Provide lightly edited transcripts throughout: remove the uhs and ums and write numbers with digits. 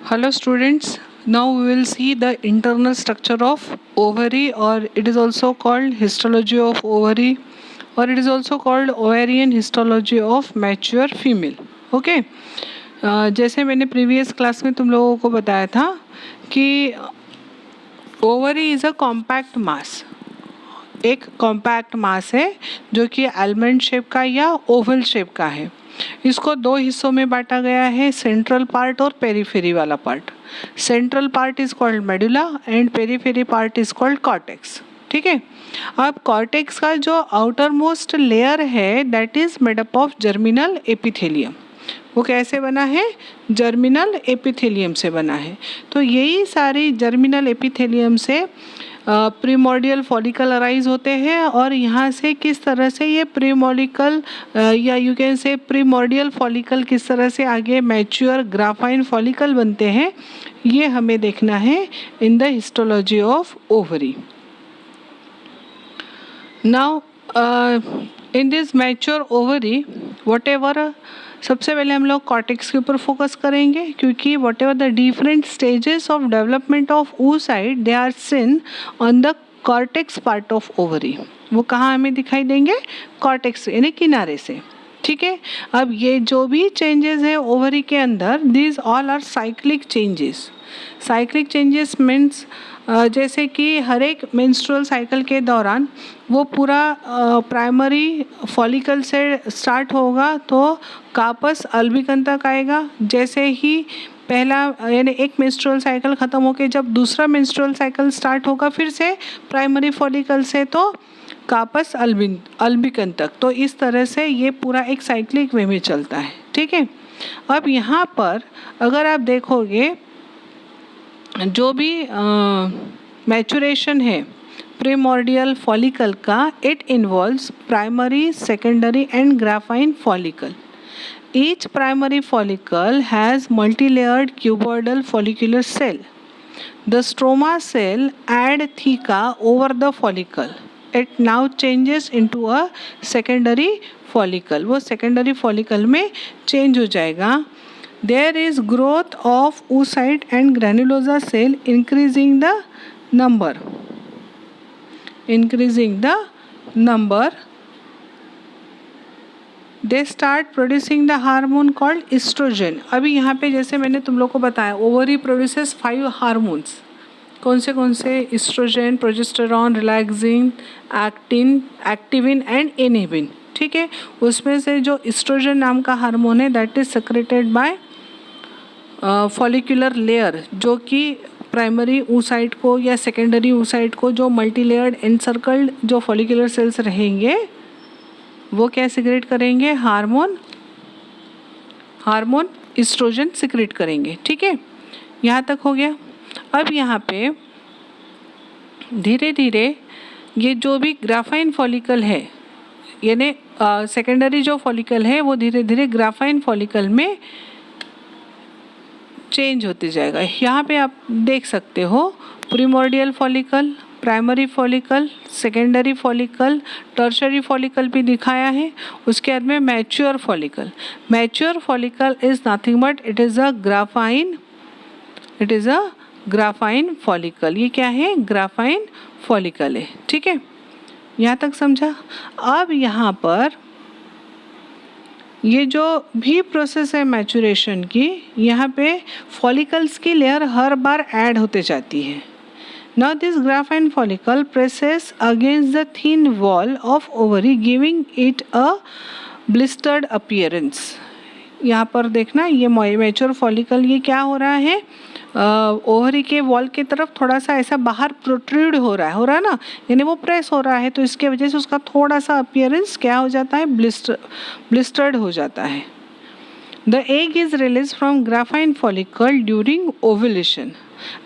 Hello students, now we will see the internal structure of ovary, or it is also called histology of ovary, or it is also called ovarian histology of mature female. Okay, जैसे मैंने previous class में तुम लोगों को बताया था कि ovary is a compact मास, एक कॉम्पैक्ट मास है जो कि आलमंड शेप का या ओवल शेप का है। इसको दो हिस्सों में बांटा गया है, सेंट्रल पार्ट और पेरीफेरी वाला part. Central part is called medulla and periphery part is called cortex. ठीक है, अब कॉर्टेक्स का जो आउटर मोस्ट लेयर है that is made up of germinal epithelium. वो कैसे बना है? जर्मिनल एपिथेलियम से बना है। तो यही सारी जर्मिनल एपिथेलियम से प्रीमोर्डियल फॉलिकल अराइज होते हैं, और यहाँ से किस तरह से ये प्रीमोलिकल या यू कैन से प्रीमोर्डियल फॉलिकल किस तरह से आगे मैच्योर ग्राफाइन फॉलिकल बनते हैं, ये हमें देखना है in the histology of ovary. Now in this mature ovary whatever, सबसे पहले हम लोग कॉर्टेक्स के ऊपर फोकस करेंगे, क्योंकि whatever the different stages of development of oocyte they are seen on the cortex part of ovary. वो कहाँ हमें दिखाई देंगे? कॉर्टेक्स यानी किनारे से। ठीक है, अब ये जो भी चेंजेस है ओवरी के अंदर, these all are cyclic changes. Cyclic changes means जैसे कि हर एक मेंस्ट्रुअल साइकिल के दौरान वो पूरा प्राइमरी फॉलिकल से स्टार्ट होगा तो कार्पस अल्बिकन तक आएगा। जैसे ही पहला यानी एक मेंस्ट्रुअल साइकिल ख़त्म होकर जब दूसरा मेंस्ट्रुअल साइकिल स्टार्ट होगा फिर से प्राइमरी फॉलिकल से तो कार्पस अल्बिकन तक। तो इस तरह से ये पूरा एक साइक्लिक वे में चलता है। ठीक है, अब यहाँ पर अगर आप देखोगे जो भी मैचुरेशन है प्रीमोर्डियल फॉलिकल का, it involves primary, secondary and Graafian follicle. Each primary follicle has multi-layered cuboidal follicular cell. The stroma cell add theca over the follicle. It now changes into a secondary follicle. वो secondary follicle में change हो जाएगा। There is growth of oocyte and granulosa cell, increasing the number. They start producing the hormone called estrogen. अभी यहाँ पे जैसे मैंने तुम लोग को बताया ओवरी प्रोड्यूसेस 5 हार्मोन्स। कौन से? Estrogen, progesterone, relaxin, activin and inhibin. ठीक है, उसमें से जो एस्ट्रोजन नाम का हार्मोन है that is secreted bye follicular layer, जो कि प्राइमरी oocyte को या सेकेंडरी oocyte को जो मल्टी लेयर्ड एनसर्कल्ड जो फॉलिकुलर सेल्स रहेंगे वो क्या सिक्रेट करेंगे? हार्मोन एस्ट्रोजन सिक्रेट करेंगे। ठीक है, यहाँ तक हो गया। अब यहाँ पे धीरे धीरे ये जो भी ग्राफाइन फॉलिकल है यानी सेकेंडरी जो फॉलिकल है वो धीरे धीरे ग्राफाइन फॉलिकल में चेंज होते जाएगा। यहाँ पे आप देख सकते हो primordial follicle, primary follicle, secondary follicle, tertiary follicle भी दिखाया है। उसके बाद में mature follicle. Mature follicle is nothing but it is a Graafian follicle. ये क्या है? ग्राफाइन फॉलिकल है। ठीक है, यहाँ तक समझा। अब यहाँ पर ये जो भी प्रोसेस है मैचुरेशन की, यहाँ पे फॉलिकल्स की लेयर हर बार ऐड होते जाती है। Now this graphene follicle presses against the thin wall of ovary, giving it a blistered appearance. यहाँ पर देखना ये मैच्योर फॉलिकल ये क्या हो रहा है? ओवरी के वॉल की तरफ थोड़ा सा ऐसा बाहर प्रोट्रूड हो रहा है ना, यानी वो प्रेस हो रहा है, तो इसके वजह से उसका थोड़ा सा अपीयरेंस क्या हो जाता है? ब्लिस्टर्ड हो जाता है। The egg is released from graphene follicle during ovulation,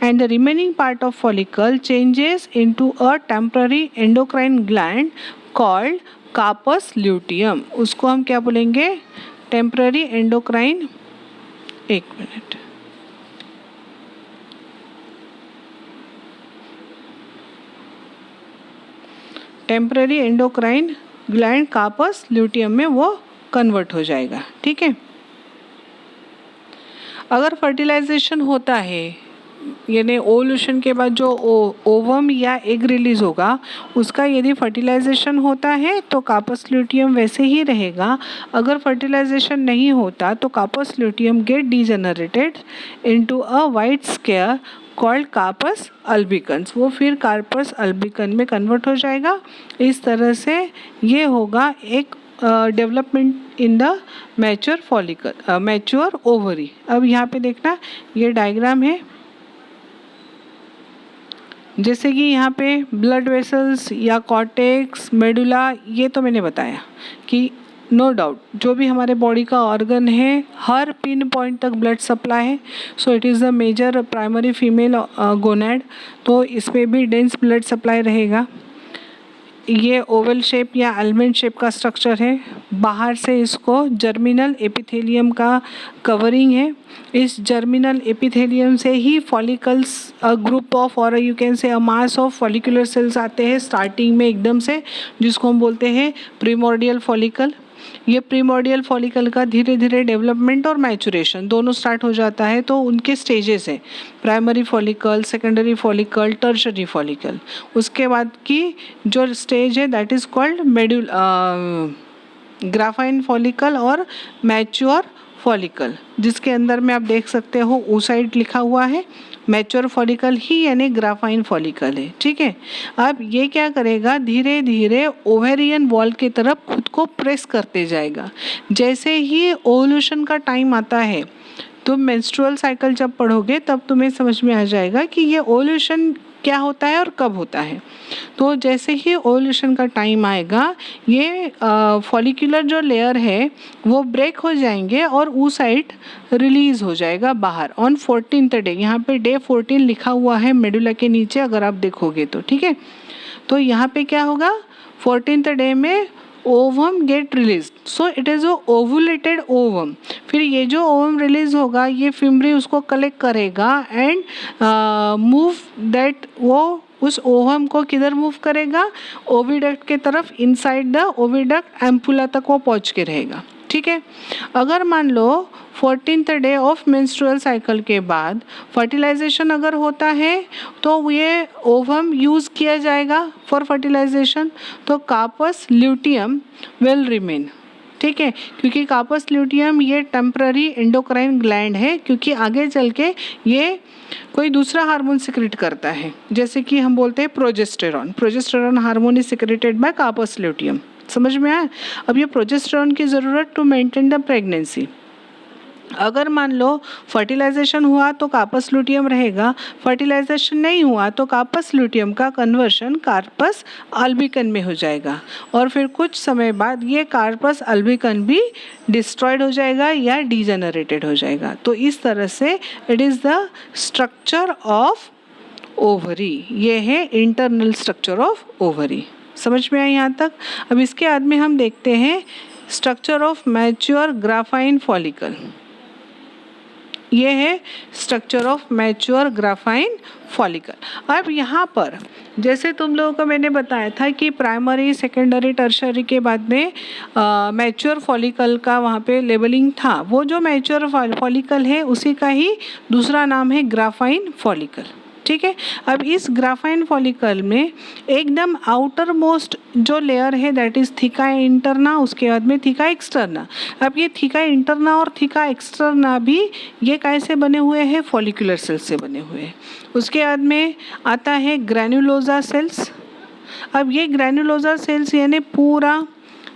and the remaining part of follicle changes into a temporary endocrine gland called carpus luteum. उसको हम क्या बोलेंगे? Temporary endocrine. एक मिनट, temporary endocrine gland corpus luteum में वो convert हो जाएगा। ठीक है, अगर फर्टिलाइजेशन होता है यानी ओवुलेशन के बाद जो ओवम या एग रिलीज होगा उसका यदि फर्टिलाइजेशन होता है तो कार्पस ल्यूटियम वैसे ही रहेगा। अगर फर्टिलाइजेशन नहीं होता तो corpus luteum get degenerated into a white square called corpus albicans, वो फिर कार्पस अल्बिकन में कन्वर्ट हो जाएगा। इस तरह से ये होगा एक development in the mature follicle, mature ovary. अब यहाँ पे देखना ये डायग्राम है, जैसे कि यहाँ पे ब्लड वेसल्स या कॉर्टेक्स मेडुला, ये तो मैंने बताया कि नो डाउट जो भी हमारे बॉडी का ऑर्गन है हर पिन पॉइंट तक ब्लड सप्लाई है। So it is the major primary female gonad, तो इसमें भी डेंस ब्लड सप्लाई रहेगा। ये ओवल शेप या आलमंड शेप का स्ट्रक्चर है, बाहर से इसको जर्मिनल एपिथेलियम का कवरिंग है। इस जर्मिनल एपिथेलियम से ही फॉलिकल्स ग्रुप ऑफ और you can say a mass of follicular cells आते हैं स्टार्टिंग में एकदम से, जिसको हम बोलते हैं प्रीमोर्डियल फॉलिकल। ये प्रीमोर्डियल फॉलिकल का धीरे धीरे डेवलपमेंट और मैचुरेशन दोनों स्टार्ट हो जाता है। तो उनके स्टेजेस हैं, primary follicle, secondary follicle, tertiary follicle. उसके बाद की जो स्टेज है दैट इज़ कॉल्ड ग्राफाइन फॉलिकल और मैच्योर फॉलिकल, जिसके अंदर में आप देख सकते हो oocyte लिखा हुआ है। मैच्योर फॉलिकल ही यानी ग्राफाइन फॉलिकल है, ठीक है। अब ये क्या करेगा, धीरे धीरे ओवेरियन वॉल की तरफ खुद को प्रेस करते जाएगा। जैसे ही ओवुलेशन का टाइम आता है, तुम मेंस्ट्रुअल साइकिल जब पढ़ोगे तब तुम्हें समझ में आ जाएगा कि ये ओवुलेशन क्या होता है और कब होता है। तो जैसे ही ओवुलेशन का टाइम आएगा, ये फॉलिकुलर जो लेयर है वो ब्रेक हो जाएंगे और oocyte रिलीज हो जाएगा बाहर ऑन 14th डे। यहाँ पे डे 14 लिखा हुआ है मेडुला के नीचे, अगर आप देखोगे तो, ठीक है। तो यहाँ पे क्या होगा, 14th डे में ovum get release, so it is ovulated ovum. फिर ये जो ओवम रिलीज होगा ये फिमरी उसको कलेक्ट करेगा एंड मूव दैट, वो उस ओवम को किधर मूव करेगा, ओविडक्ट के तरफ, इनसाइड द ओविडक्ट एम्पुला तक वो पहुँच के रहेगा, ठीक है। अगर मान लो 14th day of menstrual cycle के बाद फर्टिलाइजेशन अगर होता है तो ये ओवम यूज़ किया जाएगा फॉर फर्टिलाइजेशन, तो कार्पस ल्यूटियम विल रिमेन, ठीक है। क्योंकि कार्पस ल्यूटियम ये टेम्पररी एंडोक्राइन ग्लैंड है, क्योंकि आगे चल के ये कोई दूसरा हार्मोन सिक्रेट करता है, जैसे कि हम बोलते हैं progesterone. Progesterone hormone is secreted by corpus luteum, समझ में आया। अब ये प्रोजेस्टेरॉन की ज़रूरत टू मेंटेन द प्रेगनेंसी। अगर मान लो फर्टिलाइजेशन हुआ तो कार्पस ल्यूटियम रहेगा, फर्टिलाइजेशन नहीं हुआ तो कार्पस ल्यूटियम का कन्वर्शन कार्पस अल्बिकन में हो जाएगा और फिर कुछ समय बाद ये कार्पस अल्बिकन भी डिस्ट्रॉयड हो जाएगा या डीजेनरेटेड हो जाएगा। तो इस तरह से it is the structure of ovary, ये है इंटरनल स्ट्रक्चर ऑफ ओवरी। समझ में आया यहाँ तक। अब इसके बाद में हम देखते हैं structure of mature Graafian follicle. ये है structure of mature Graafian follicle. अब यहाँ पर जैसे तुम लोगों को मैंने बताया था कि प्राइमरी, सेकेंडरी, टर्शरी के बाद में मैच्योर फॉलिकल का वहाँ पे लेबलिंग था, वो जो मैच्योर फॉलिकल है उसी का ही दूसरा नाम है ग्राफाइन फॉलिकल, ठीक है। अब इस ग्राफाइन फॉलिकल में एकदम आउटर मोस्ट जो लेयर है दैट इज थीका इंटरना, उसके बाद में थीका एक्सटर्ना। अब ये थीका इंटरना और थीका एक्सटर्ना भी ये कैसे बने हुए हैं, फॉलिकुलर सेल्स से बने हुए हैं। उसके बाद में आता है ग्रैन्युलोजा सेल्स। अब ये ग्रैन्युलोजा सेल्स यानी पूरा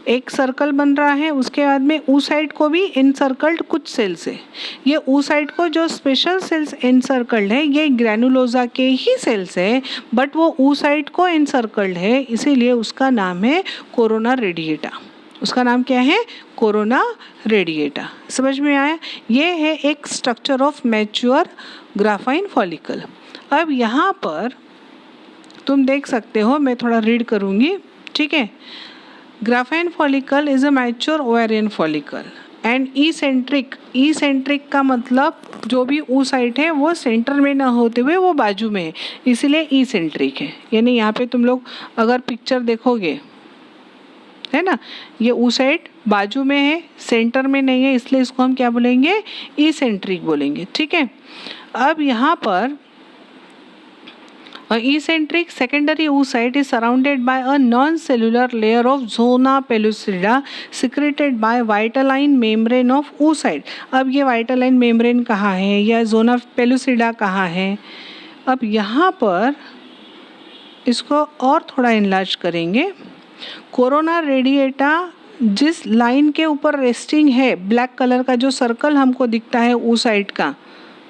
एक सर्कल बन रहा है, उसके बाद में oocyte को भी इनसर्कल्ड कुछ सेल्स है। ये oocyte को जो स्पेशल सेल्स इनसर्कल्ड है ये ग्रैन्युलोजा के ही सेल्स है, बट वो oocyte को इनसर्कल्ड है, इसीलिए उसका नाम है कोरोना रेडिएटा। उसका नाम क्या है, कोरोना रेडिएटा। समझ में आया। ये है एक structure of mature Graafian follicle. अब यहाँ पर तुम देख सकते हो, मैं थोड़ा रीड करूँगी, ठीक है। Graafian follicle is a mature ovarian follicle and eccentric का मतलब जो भी oocyte है वो सेंटर में ना होते हुए वो बाजू में है, इसलिए ईसेंट्रिक है। यानी यहाँ पे तुम लोग अगर पिक्चर देखोगे, है ना, ये oocyte बाजू में है, सेंटर में नहीं है, इसलिए इसको हम क्या बोलेंगे, इसेंट्रिक बोलेंगे। ठीक है, अब यहाँ पर eccentric secondary oocyte is surrounded by a non-cellular layer of zona pellucida secreted by vitelline membrane of oocyte। अब ये vitelline membrane कहाँ है या zona pellucida कहाँ है? अब यहाँ पर इसको और थोड़ा इनलार्ज करेंगे। कोरोना रेडिएटा जिस लाइन के ऊपर रेस्टिंग है, ब्लैक कलर का जो सर्कल हमको दिखता है oocyte का,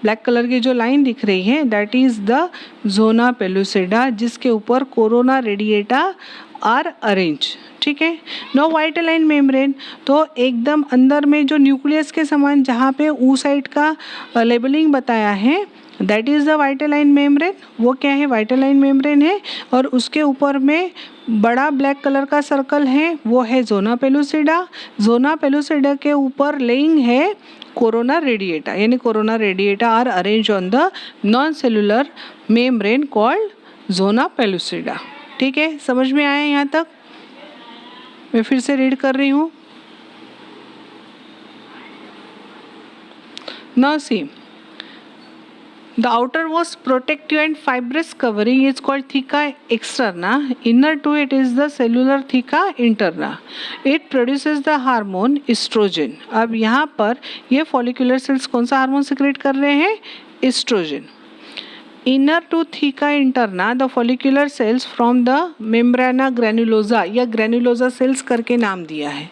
ब्लैक कलर की जो लाइन दिख रही है, that is the zona pellucida, जिसके ऊपर कोरोना रेडिएटा आर अरेंज। ठीक है, नो वाइटलाइन मेम्ब्रेन, तो एकदम अंदर में जो न्यूक्लियस के समान जहाँ पे oocyte का लेबलिंग बताया है, दैट इज द वाइटलाइन मेम्ब्रेन। वो क्या है, वाइटलाइन मेम्ब्रेन है, और उसके ऊपर में बड़ा ब्लैक कलर का सर्कल है, वो है जोना पेलुसिडा। जोना पेलुसिडा के ऊपर लेइंग है कोरोना रेडिएटा, यानी corona radiata are arrange on the non cellular membrane called zona pellucida. ठीक है, समझ में आया यहाँ तक? मैं फिर से रीड कर रही हूँ। Now see, the outermost protective and fibrous covering is called theca externa. Inner to it is the cellular theca interna. It produces the hormone estrogen. अब यहाँ पर ये follicular cells कौन सा हार्मोन सिक्रेट कर रहे हैं, oestrogen. Inner to theca interna, the follicular cells from the membrana granulosa, या granulosa cells करके नाम दिया है।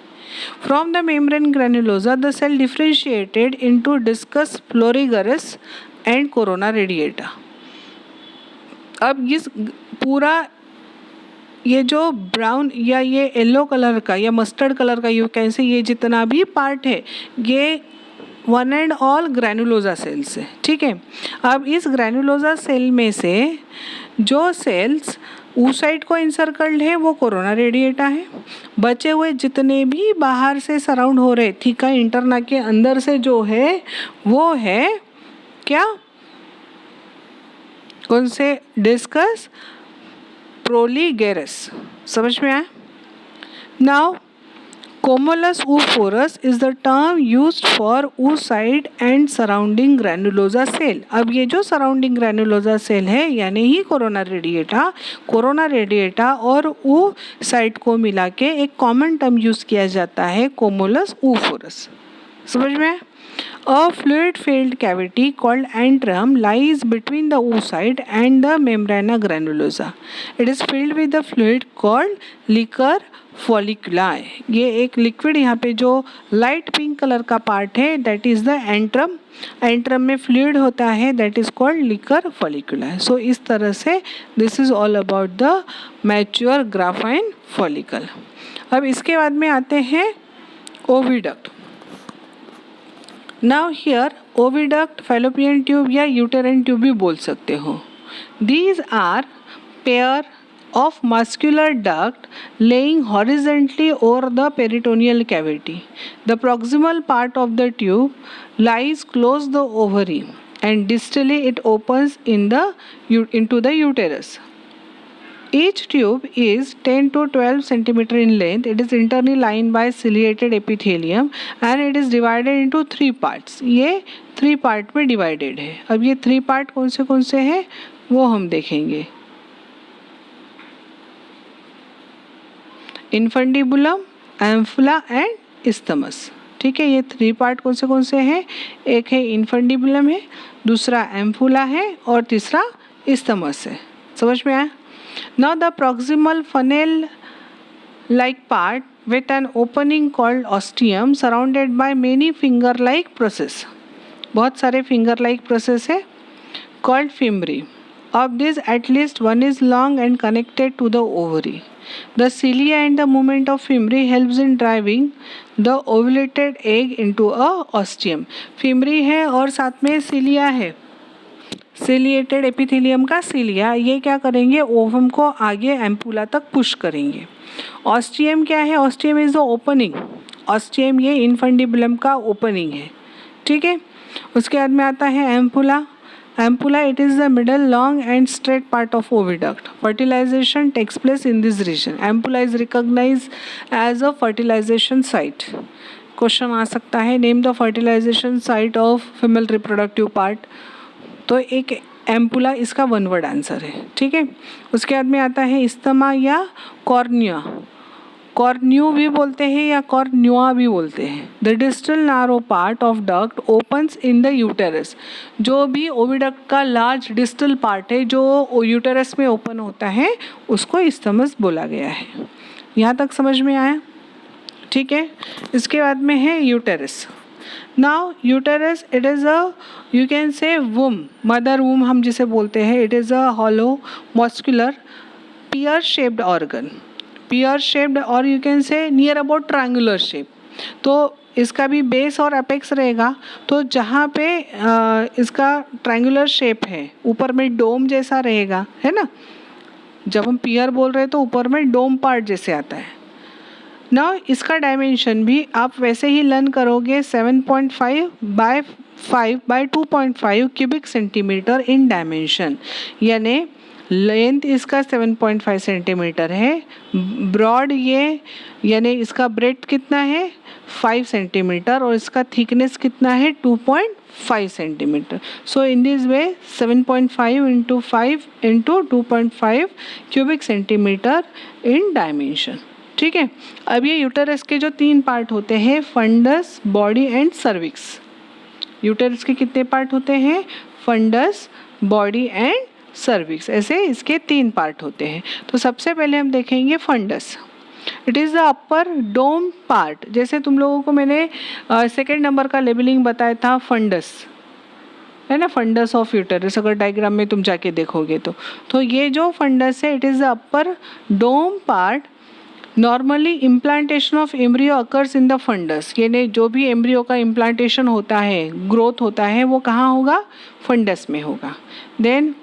From the membrane granulosa, the cell differentiated into discus florigerus and corona radiata. अब इस पूरा ये जो ब्राउन या ये येलो कलर का या मस्टर्ड कलर का, यू कैन से, ये जितना भी पार्ट है, ये वन एंड ऑल ग्रैनुलोजा सेल्स है। ठीक है, अब इस ग्रैनुलोजा सेल में से जो सेल्स oocyte को इंसर्कल्ड है वो कोरोना रेडिएटा है। बचे हुए जितने भी बाहर से सराउंड हो रहे थीका इंटरना के अंदर से जो है वो है क्या, कौन से, डिस्कस प्रोलीगेरस। समझ में आया? Now cumulus oophorus is the term used for oocyte and surrounding granulosa cell। अब ये जो सराउंडिंग ग्रैनुलोजा सेल है, यानी ही कोरोना रेडिएटा और oocyte को मिला के एक कॉमन टर्म यूज किया जाता है, कोमोलस oophorus। समझ में आया? A fluid-filled cavity called antrum lies between the oocyte and the membrana granulosa. It is filled with the fluid called liquor folliculi। ये एक लिक्विड यहाँ पे जो लाइट पिंक कलर का पार्ट है, that is the antrum. Antrum में fluid होता है, that is called liquor folliculi. So इस तरह से this is all about the mature Graafian follicle. अब इसके बाद में आते हैं oviduct. Now here oviduct, fallopian tube या यूटेराइन ट्यूब भी बोल सकते हो। These are pair of muscular duct laying horizontally over the peritoneal cavity. The proximal part of the tube lies close the ovary and distally it opens into the uterus. Each tube is 10 to 12 centimeter in length. It is internally lined by ciliated epithelium and it is divided into 3 parts. ये 3 part में divided है। अब ये 3 part कौन से हैं वो हम देखेंगे। Infundibulum, ampulla and isthmus. ठीक है, ये 3 पार्ट कौन से हैं, एक है इन्फंडिबुलम है, दूसरा एम्फुला है और तीसरा इस्थमस है। समझ में आया? Now the proximal funnel like part with an opening called ostium surrounded by many finger like process. बहुत सारे फिंगर लाइक प्रोसेस है, called fimbriae. Of this, at least one is long and connected to the ovary. The cilia and the movement of fimbri helps in driving the ovulated egg into a ostium. Fimbri है और साथ में cilia है, ciliated epithelium का cilia, ये क्या करेंगे, ovum को आगे एम्पुला तक पुश करेंगे। ऑस्टियम क्या है, ostium is the opening. Ostium ये इन्फंडिबुलम का ओपनिंग है। ठीक है, उसके बाद में आता है ampulla. Ampulla, it is the middle, long and straight part of oviduct. Fertilization takes place in this region. Ampulla is recognized as a fertilization site. Question आ सकता है, name the fertilisation site of female reproductive part. तो एक ampulla इसका one word answer है. ठीक है. उसके बाद में आता है इस्तमा या कॉर्निया. कॉर्न्यू भी बोलते हैं या कॉर्न्युआ भी बोलते हैं. The distal narrow part of duct opens in the uterus. जो भी ओविडक्ट का लार्ज डिस्टल पार्ट है जो यूटेरस में ओपन होता है उसको इस्तमस बोला गया है. यहाँ तक समझ में आया. ठीक है. इसके बाद में है uterus. Now uterus it is a you can say womb, mother womb हम जिसे बोलते हैं. It is a hollow muscular pear shaped organ. Pear shaped और you can say near about triangular shape. तो इसका भी बेस और अपेक्स रहेगा. तो जहाँ पे इसका ट्रायंगुलर शेप है ऊपर में डोम जैसा रहेगा, है ना. जब हम पियर बोल रहे हैं तो ऊपर में डोम पार्ट जैसे आता है ना. इसका डायमेंशन भी आप वैसे ही लर्न करोगे 7.5 by 5 by 2.5 cubic centimetre in dimension. यानी लेंथ इसका 7.5 सेंटीमीटर है. ब्रॉड ये यानी इसका ब्रेथ कितना है 5 सेंटीमीटर और इसका थिकनेस कितना है 2.5 centimetre. So in this way 7.5 into 5 into 2.5 cubic centimetre in dimension. ठीक है. अब ये यूटेरस के जो 3 पार्ट होते हैं fundus, body and cervix. Uterus के कितने पार्ट होते हैं? Fundus, body and cervix. ऐसे इसके 3 पार्ट होते हैं. तो सबसे पहले हम देखेंगे fundus. It is the upper dome part. जैसे तुम लोगों को मैंने सेकेंड नंबर का लेबलिंग बताया था फंडस, है ना. फंडस ऑफ यूटेरस अगर डायग्राम में तुम जाके देखोगे तो ये जो फंडस है it is the upper dome part. Normally implantation of embryo occurs in the fundus. यानी जो भी एम्ब्रियो का इम्प्लांटेशन होता है, ग्रोथ होता है, वो कहाँ होगा? फंडस में होगा. Then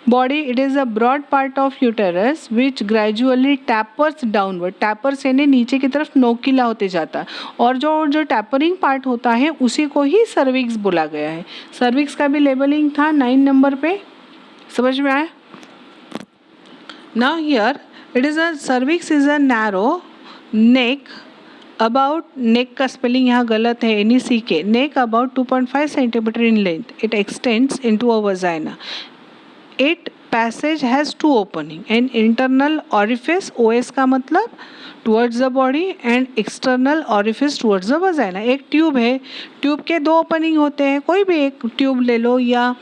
body, it is a broad part of uterus which gradually tapers downward. Tapers यानी नीचे की तरफ नोकीला होते जाता है. और जो टैपरिंग पार्ट होता है उसी को ही सर्विक्स बोला गया है. सर्विक्स का भी लेबलिंग था 9 नंबर पे. समझ में आया? Now here it is a cervix is a narrow neck about. Neck का स्पेलिंग यहाँ गलत है, NECK. Neck about 2.5 centimetre in length. It extends into a vagina. It passage has 2 opening. An internal orifice, OS का मतलब towards the body and external orifice towards the vagina. एक tube है, tube के 2 opening होते हैं. कोई भी एक ट्यूब ले लो या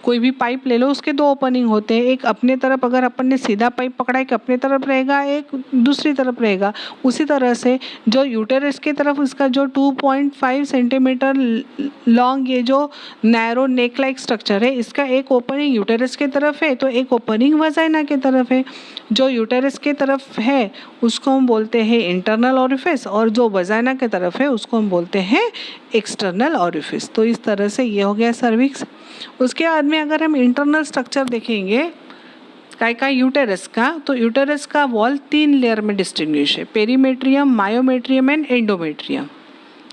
कोई भी पाइप ले लो, उसके 2 ओपनिंग होते हैं. एक अपने तरफ अगर अपन ने सीधा पाइप पकड़ा एक अपने तरफ रहेगा, एक दूसरी तरफ रहेगा. उसी तरह से जो यूटेरस की तरफ इसका जो 2.5 सेंटीमीटर लॉन्ग ये जो नैरो नेक लाइक स्ट्रक्चर है इसका एक ओपनिंग यूटेरस के तरफ है तो एक ओपनिंग वजाइना के तरफ है. जो यूटेरस के तरफ है उसको हम बोलते हैं इंटरनल ऑरिफिस और जो वजाइना के तरफ है उसको हम बोलते हैं एक्सटर्नल ऑरिफिस. तो इस तरह से ये हो गया सर्विक्स. उसके बाद में अगर हम इंटरनल स्ट्रक्चर देखेंगे का यूटेरस का, तो यूटेरस का वॉल 3 लेयर में डिस्टिंग्विश है. Perimetrium, myometrium and endometrium.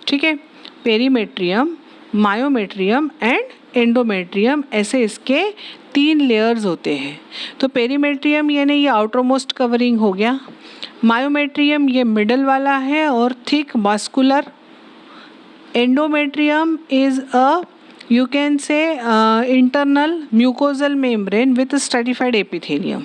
ठीक है. पेरीमेट्रियम, मायोमेट्रियम एंड एंडोमेट्रियम ऐसे इसके 3 लेयर्स होते हैं. तो पेरीमेट्रियम यानी ये आउटर मोस्ट कवरिंग हो गया. मायोमेट्रियम ये मिडल वाला है और thick muscular. Endometrium is a you can say internal mucosal membrane with stratified epithelium.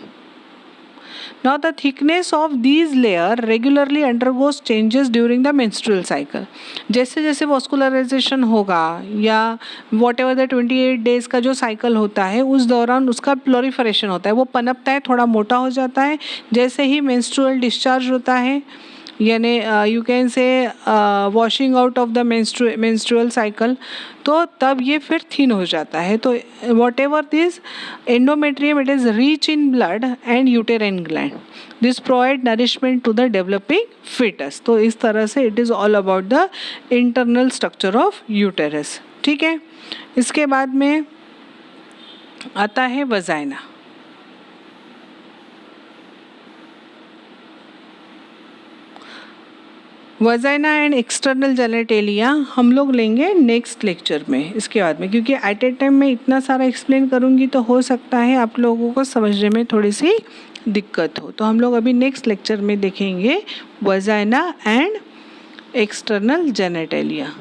Now the thickness of these layer regularly undergoes changes during the menstrual cycle. जैसे जैसे vascularization होगा या whatever the 28 days का जो cycle होता है उस दौरान उसका proliferation होता है, वो पनपता है, थोड़ा मोटा हो जाता है. जैसे ही menstrual discharge होता है यानी you can say washing out of the menstrual cycle, तो तब ये फिर थिन हो जाता है. तो whatever this endometrium it is rich in blood and uterine gland. This provide nourishment to the developing foetus. तो इस तरह से it is all about the internal structure of uterus. ठीक है. इसके बाद में आता है vagina. Vagina and external genitalia हम लोग लेंगे नेक्स्ट लेक्चर में इसके बाद में, क्योंकि एट ए टाइम मैं इतना सारा एक्सप्लेन करूँगी तो हो सकता है आप लोगों को समझने में थोड़ी सी दिक्कत हो। तो हम लोग अभी नेक्स्ट लेक्चर में देखेंगे वजाइना एंड एक्सटर्नल जेनेटेलिया।